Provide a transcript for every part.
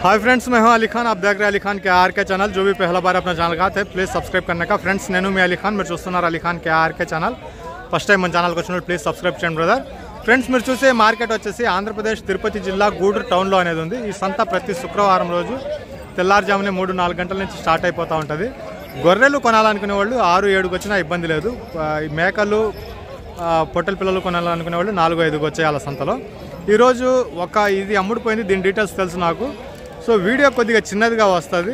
Hi friends, मैं हूं अली खान। आप देख रहे हैं अली खान के आर के चैनल। जो भी पहला बार अपना ఛానల్ का है प्लीज़ सब्सक्राइब करने का। फ्रेंड्स నేను మీ అలీ ఖాన్, మీరు చూస్తున్నారు అలీ ఖాన్ के आर के ఛానల్। ఫస్ట్ టైం మన ఛానల్కి వచ్చినప్పుడు ప్లీజ్ సబ్స్క్రైబ్ చేయండి బ్రదర్। ఫ్రెండ్స్ మీరు చూసే మార్కెట్ వచ్చేసి ఆంధ్రప్రదేశ్ తిరుపతి జిల్లా గూడూరు టౌన్లో అనేది ఉంది। ఈ సంత ప్రతి శుక్రవారం రోజు తెల్లారుజామునే 3-4 గంటల నుంచి స్టార్ట్ అయిపోతూ ఉంటుంది। గొర్రెలు కొనాలనుకునే వాళ్ళు 6-7కి వచ్చినా ఇబ్బంది లేదు। మేకలు పొట్టెల పిల్లలు కొనాలనుకునే వాళ్ళు 4-5కి వచ్చేయాలి సంతలో। ఈరోజు ఇది అమ్ముడుపోయింది, దీని డీటెయిల్స్ తెలుసు నాకు। సో వీడియో కొద్దిగా చిన్నదిగా వస్తుంది।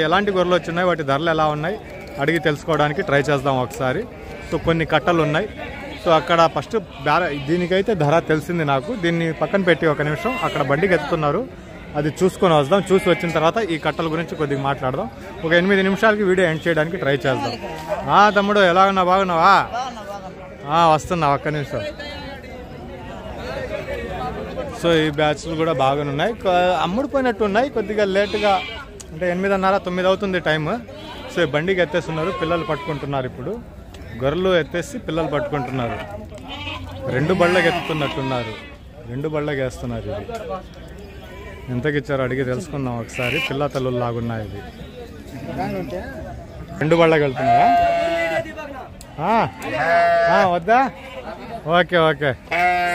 ఎలాంటి గొర్రెలు వచ్చినాయి, వాటి ధరలు ఎలా ఉన్నాయి అడిగి తెలుసుకోవడానికి ట్రై చేద్దాం ఒకసారి। సో కొన్ని కట్టలు ఉన్నాయి। సో అక్కడ ఫస్ట్ దీనికైతే ధర తెలిసింది నాకు। దీన్ని పక్కన పెట్టి ఒక నిమిషం అక్కడ బండికి ఎత్తుతున్నారు, అది చూసుకొని వద్దాం। చూసి వచ్చిన తర్వాత ఈ కట్టల గురించి కొద్దిగా మాట్లాడదాం। ఒక 8 నిమిషాలకి వీడియో ఎండ్ చేయడానికి ట్రై చేద్దాం। తమ్ముడు ఎలా ఉన్నావు, బాగున్నావా? వస్తున్నా, ఒక్క నిమిషం। సో ఈ బ్యాచ్లు కూడా బాగానున్నాయి, అమ్ముడుపోయినట్టు ఉన్నాయి। కొద్దిగా లేటుగా అంటే 8:30-9 అవుతుంది టైం। సో బండికి ఎత్తేస్తున్నారు, పిల్లలు పట్టుకుంటున్నారు। ఇప్పుడు గొర్రెలు ఎత్తేసి పిల్లలు పట్టుకుంటున్నారు। 2 బళ్ళకి ఎత్తుతున్నట్టున్నారు, 2 బళ్ళకి వేస్తున్నారు। ఇది ఎంతకి ఇచ్చారో అడిగి తెలుసుకుందాం ఒకసారి। పిల్ల తల్లులు లాగున్నాయి ఇది। 2 బళ్ళకి వెళ్తున్నాయా? వద్దా? Okay okay.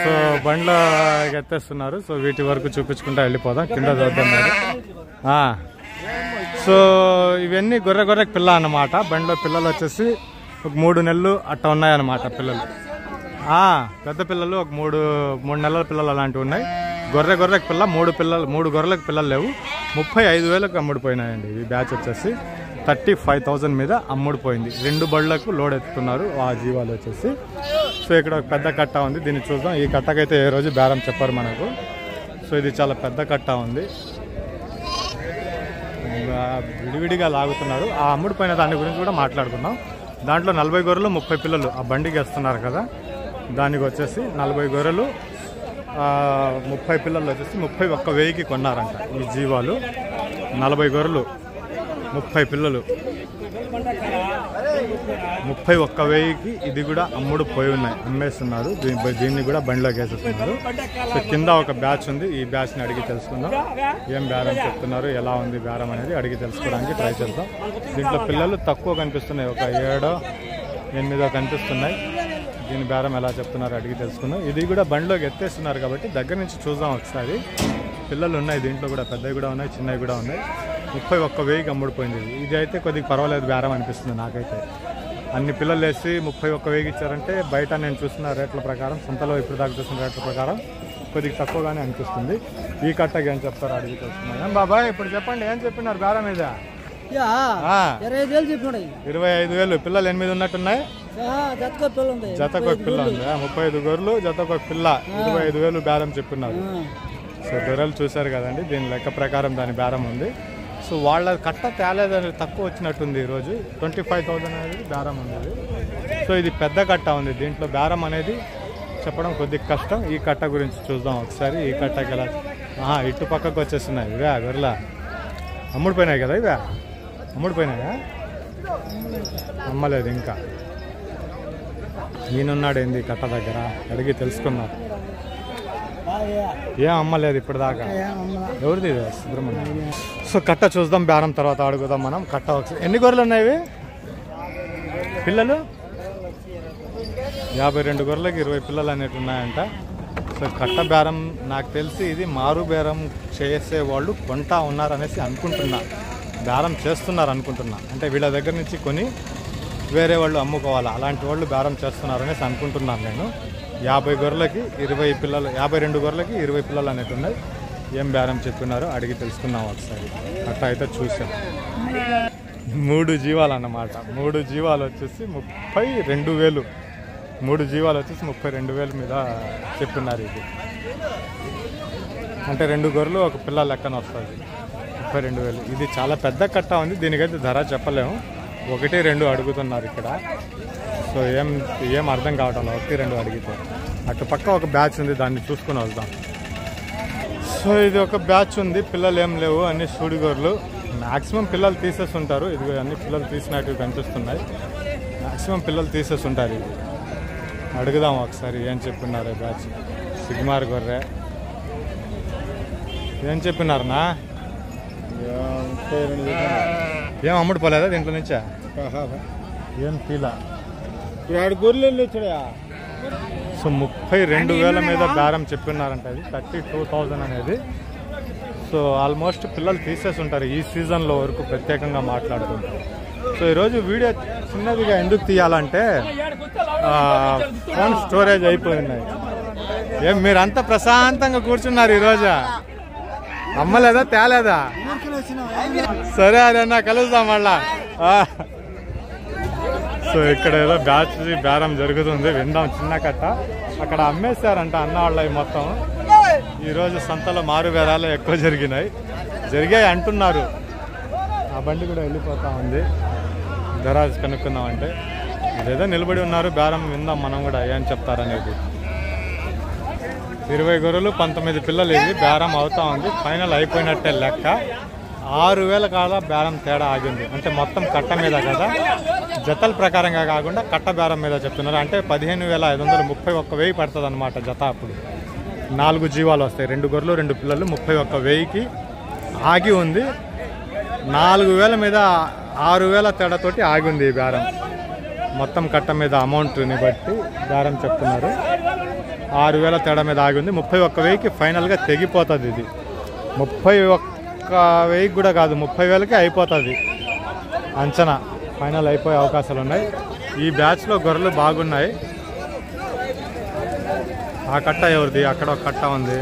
సో బండ్లో ఎత్తేస్తున్నారు। సో వీటి వరకు చూపించుకుంటా వెళ్ళిపోదాం, కింద చూద్దాం మరి। సో ఇవన్నీ గొర్రెకి పిల్ల అన్నమాట। బండిలో పిల్లలు వచ్చేసి ఒక 3 నెలలు అట్లా ఉన్నాయన్నమాట పిల్లలు। పెద్ద పిల్లలు ఒక 3 నెలల పిల్లలు అలాంటివి ఉన్నాయి। గొర్రెకి పిల్ల 3 గొర్రెలకు పిల్లలు లేవు। 35,000కు అమ్ముడిపోయినాయండి। ఈ బ్యాచ్ వచ్చేసి 35,000 మీద అమ్ముడిపోయింది। 2 బళ్ళకు లోడ్ ఎత్తుతున్నారు ఆ జీవాలు వచ్చేసి। సో ఇక్కడ ఒక పెద్ద కట్ట ఉంది, దీన్ని చూద్దాం। ఈ కట్టకైతే ఏ రోజు బేరం చెప్పారు మనకు। సో ఇది చాలా పెద్ద కట్ట ఉంది, విడివిడిగా లాగుతున్నారు। ఆ అమ్ముడిపోయిన దాని గురించి కూడా మాట్లాడుకుందాం। దాంట్లో 40 గొర్రెలు 30 పిల్లలు ఆ బండికి వేస్తున్నారు కదా, దానికి వచ్చేసి 40 గొర్రెలు 30 పిల్లలు వచ్చేసి 31,000కి కొన్నారంట ఈ జీవాలు। 40 గొర్రెలు 30 పిల్లలు 31,000కి ఇది కూడా అమ్ముడుపోయి ఉన్నాయి, అమ్మేస్తున్నారు। దీన్ని కూడా బండిలోకి వేసేస్తున్నారు। సో కింద ఒక బ్యాచ్ ఉంది, ఈ బ్యాచ్ని అడిగి తెలుసుకుందాం। ఏం బేరం చెప్తున్నారు, ఎలా ఉంది బేరం అనేది అడిగి తెలుసుకోవడానికి ట్రై చేద్దాం। దీంట్లో పిల్లలు తక్కువ కనిపిస్తున్నాయి, ఒక 7-8 కనిపిస్తున్నాయి। దీని బేరం ఎలా చెప్తున్నారు అడిగి తెలుసుకుందాం। ఇది కూడా బండిలోకి ఎత్తేస్తున్నారు కాబట్టి దగ్గర నుంచి చూద్దాం ఒకసారి। పిల్లలు ఉన్నాయి దీంట్లో కూడా, పెద్దవి కూడా ఉన్నాయి, చిన్నవి కూడా ఉన్నాయి। 31,000కి అమ్ముడిపోయింది। ఇది అయితే కొద్దిగా పర్వాలేదు బేరం అనిపిస్తుంది నాకైతే। అన్ని పిల్లలు వేసి 31,000కి ఇచ్చారంటే బయట నేను చూసిన రేట్ల ప్రకారం, సంతలో ఇప్పుడు దాకా చూసిన రేట్ల ప్రకారం కొద్దిగా తక్కువగానే అనిపిస్తుంది। ఈ కట్టకి ఏం చెప్తారో అడిగి తెలుసుకున్నాను। బాబాయ్ ఇప్పుడు చెప్పండి, ఏం చెప్పినారు బేరం మీద? 25,000 పిల్లలు 8 ఉన్నట్టున్నాయి, జతకు ఒక పిల్ల ఉంది। 35 గొర్రెలు జతకు ఒక పిల్ల, 25,000 బేరం చెప్పినారు। సో గొర్రెలు చూశారు కదండి, దీని లెక్క ప్రకారం దాని బేరం ఉంది। సో వాళ్ళ కట్ట తేలేదని తక్కువ వచ్చినట్టుంది ఈరోజు, 25,000 అనేది బేరం ఉంది। సో ఇది పెద్ద కట్ట ఉంది, దీంట్లో బేరం అనేది చెప్పడం కొద్దిగా కష్టం। ఈ కట్ట గురించి చూద్దాం ఒకసారి। ఈ కట్టకి ఎలా ఇటు పక్కకు వచ్చేస్తున్నాయి ఇవే గొర్రెల, అమ్ముడిపోయినాయి కదా ఇవే? అమ్ముడిపోయినాయా? అమ్మలేదు ఇంకా। ఈయనున్నాడు ఏంది కట్ట దగ్గర, అడిగి తెలుసుకున్నారు। ఏం అమ్మలేదు ఇప్పుడు దాకా, ఎవరిది? సుబ్రహ్మణ్యం। సో కట్ట చూద్దాం, బేరం తర్వాత అడుగుదాం మనం। కట్ట ఒకసారి ఎన్ని గొర్రెలు ఉన్నాయి పిల్లలు? 52 గొర్రెలకి 20 పిల్లలు అనేవి ఉన్నాయంట। సో కట్ట బేరం నాకు తెలిసి ఇది మారు బేరం చేసే వాళ్ళు కొంటా ఉన్నారనేసి అనుకుంటున్నా, బేరం చేస్తున్నారు అనుకుంటున్నా। అంటే వీళ్ళ దగ్గర నుంచి కొని వేరే వాళ్ళు అమ్ముకోవాలా, అలాంటి వాళ్ళు బేరం చేస్తున్నారనేసి అనుకుంటున్నాను నేను। 50 గొర్రెలకి 20 పిల్లలు, 52 గొర్రెలకి 20 పిల్లలు అనేవి ఉన్నాయి। ఏం బేరం చెప్పినారో అడిగి తెలుసుకున్నాం ఒకసారి। కట్ట అయితే చూసాం, 3 జీవాలు అన్నమాట। 3 జీవాలు వచ్చేసి 32,000, 3 జీవాలు వచ్చేసి 32,000 మీద చెప్పినారు। ఇది అంటే 2 గొర్రెలు ఒక పిల్ల లెక్కన వస్తుంది, 32,000। ఇది చాలా పెద్ద కట్ట ఉంది, దీనికైతే ధర చెప్పలేము। 1-2 అడుగుతున్నారు ఇక్కడ। సో ఏం అర్థం కావటం, 1-2 అడిగితే। అటు పక్క ఒక బ్యాచ్ ఉంది, దాన్ని చూసుకుని వద్దాం। సో ఇది ఒక బ్యాచ్ ఉంది, పిల్లలు ఏం లేవు, అన్ని సూడి గొర్రెలు। మ్యాక్సిమం పిల్లలు తీసేస్తుంటారు, ఇది అన్ని పిల్లలు తీసినట్టు కనిపిస్తున్నాయి। మ్యాక్సిమం పిల్లలు తీసేస్తుంటారు। ఇది అడుగుదాం ఒకసారి ఏం చెప్పున్నారు బ్యాచ్। సిగ్మార్ గొర్రె ఏం చెప్పినారనా? ఏం అమ్ముడు పోలేదా దీంట్లో నుంచా ఏం ఫీలా గొర్రెలు వచ్చాయా సో 32,000 మీద బేరం చెప్పినారంట అది 32,000 అనేది. సో ఆల్మోస్ట్ పిల్లలు తీసేసి ఉంటారు ఈ సీజన్లో వరకు ప్రత్యేకంగా మాట్లాడుతుంటారు. సో ఈరోజు వీడియో చిన్నదిగా ఎందుకు తీయాలంటే ఫోన్ స్టోరేజ్ అయిపోయినాయి. ఏం మీరంతా ప్రశాంతంగా కూర్చున్నారు ఈరోజు, అమ్మలేదా తేలేదా? సరే అదన్నా కలుద్దాం మళ్ళా. సో ఇక్కడ ఏదో బ్యాచ్ బేరం జరుగుతుంది, విందాం. చిన్న కట్ట అక్కడ అమ్మేశారంట అన్న వాళ్ళవి మొత్తం. ఈరోజు సంతలో మారు బేరాలు ఎక్కువ జరిగాయి అంటున్నారు. ఆ బండి కూడా వెళ్ళిపోతా ఉంది. ధరాజ్ కనుక్కుందామంటే అదేదో నిలబడి ఉన్నారు. బేరం విందాం మనం కూడా ఏం చెప్తారనేది. 20 గొర్రెలు 19 పిల్లలు ఇది బేరం అవుతా ఉంది. ఫైనల్ అయిపోయినట్టే లెక్క. 6,000 కాదా బేరం తేడా ఆగింది. అంటే మొత్తం కట్ట మీద కదా, జతల ప్రకారంగా కాకుండా కట్ట బేరం మీద చెప్తున్నారు. అంటే 15,500 31,000 పడుతుంది అనమాట జత. అప్పుడు 4 జీవాలు వస్తాయి, 2 గొర్రెలు 2 పిల్లలు 31,000కి ఆగి ఉంది. 4,000 మీద 6,000 తేడాతోటి ఆగి ఉంది ఈ బేరం. మొత్తం కట్ట మీద అమౌంట్ని బట్టి బేరం చెప్తున్నారు. 6,000 తేడా మీద ఆగి ఉంది. 31,000కి ఫైనల్గా తెగిపోతుంది ఇది. 31,000 కూడా కాదు, 30,000కి అయిపోతుంది అంచనా. ఫైనల్ అయిపోయే అవకాశాలు ఉన్నాయి. ఈ బ్యాచ్లో గొర్రెలు బాగున్నాయి. ఆ కట్ట ఎవరిది? అక్కడ ఒక కట్ట ఉంది.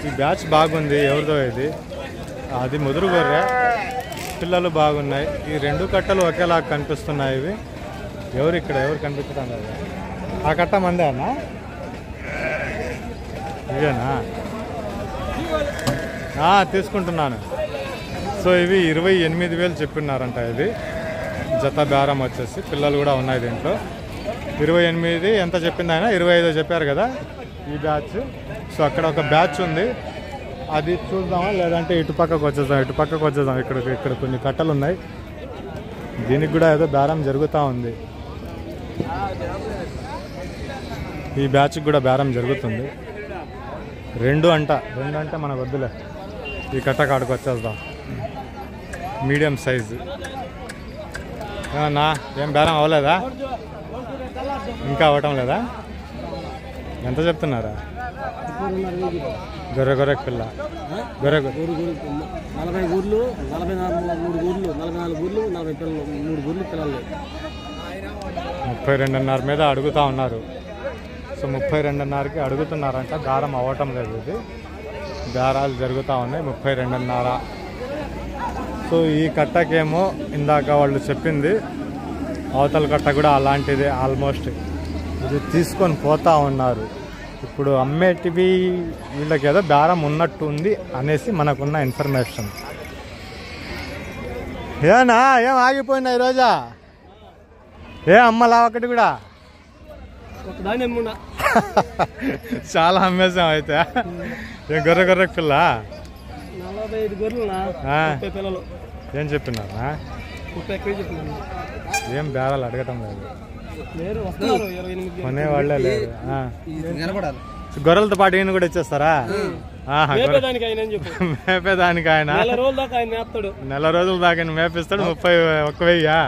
ఈ బ్యాచ్ బాగుంది. ఎవరిదో ఇది? అది ముదురు గొర్రె. పిల్లలు బాగున్నాయి. ఈ 2 కట్టలు ఒకేలా కనిపిస్తున్నాయి. ఇవి ఎవరు కనిపించడం లేదు. ఆ కట్ట మందే అన్న ఇవేనా? తీసుకుంటున్నాను. సో ఇవి 28,000 చెప్పినారంట. ఇది జత బేరం వచ్చేసి. పిల్లలు కూడా ఉన్నాయి దీంట్లో. 28 ఎంత చెప్పింది ఆయన? 25 చెప్పారు కదా ఈ బ్యాచ్. సో అక్కడ ఒక బ్యాచ్ ఉంది, అది చూద్దామా లేదంటే ఇటు పక్కకు వచ్చేద్దాం. ఇక్కడ కొన్ని కట్టలు ఉన్నాయి. దీనికి కూడా ఏదో బేరం జరుగుతూ ఉంది. ఈ బ్యాచ్కి కూడా బేరం జరుగుతుంది. 2 అంటే మనకు వద్దులే. ఈ కట్ట కాడికి వచ్చేద్దాం. Medium size. ఏం బేరం అవ్వలేదా? ఇంకా అవ్వటం లేదా? ఎంత చెప్తున్నారా? గొర్రె పిల్ల 40 గూర్లు 43 గూర్లు 44 గూర్లు 40 పిల్లలు 3 గూర్లు పిల్లలు 32.5 మీద అడుగుతూ ఉన్నారు. సో 32.5కి అడుగుతున్నారంట. బేరం అవ్వటం లేదు. ఇది బేరాలు జరుగుతూ ఉన్నాయి. 32.5. సో ఈ కట్టకేమో ఇందాక వాళ్ళు చెప్పింది, అవతల కట్ట కూడా అలాంటిదే ఆల్మోస్ట్. ఇది తీసుకొని పోతా ఉన్నారు. ఇప్పుడు అమ్మేటివి వీళ్ళకి ఏదో బేరం ఉన్నట్టు ఉంది అనేసి మనకున్న ఇన్ఫర్మేషన్. ఏం ఆగిపోయినా ఈరోజా? అమ్మలా ఒకటి కూడా చాలా అమ్మేసాం అయితే. గొర్రె పిల్ల 45 గొర్రెలు ఏం చెప్పినారా? ఏం బేరాలు అడగటం లేదు, కొనేవాళ్లే లేరు. గొర్రెలతో పాటు ఈయన కూడా ఇచ్చేస్తారా? మేపేదానికి ఆయన నెల రోజుల దాకా మేపిస్తాడు. 31,000.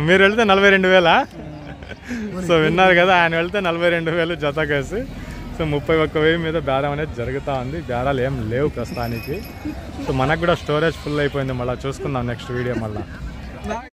మీరు వెళ్తే 42,000. సో విన్నారు కదా, ఆయన వెళ్తే 42,000 జత కేసి. సో 31,000 మీద బేరం అనేది జరుగుతూ ఉంది. బేరాలు ఏం లేవు ప్రస్తుతానికి. సో మనకు కూడా స్టోరేజ్ ఫుల్ అయిపోయింది. మళ్ళీ చూసుకుందాం నెక్స్ట్ వీడియో మళ్ళీ.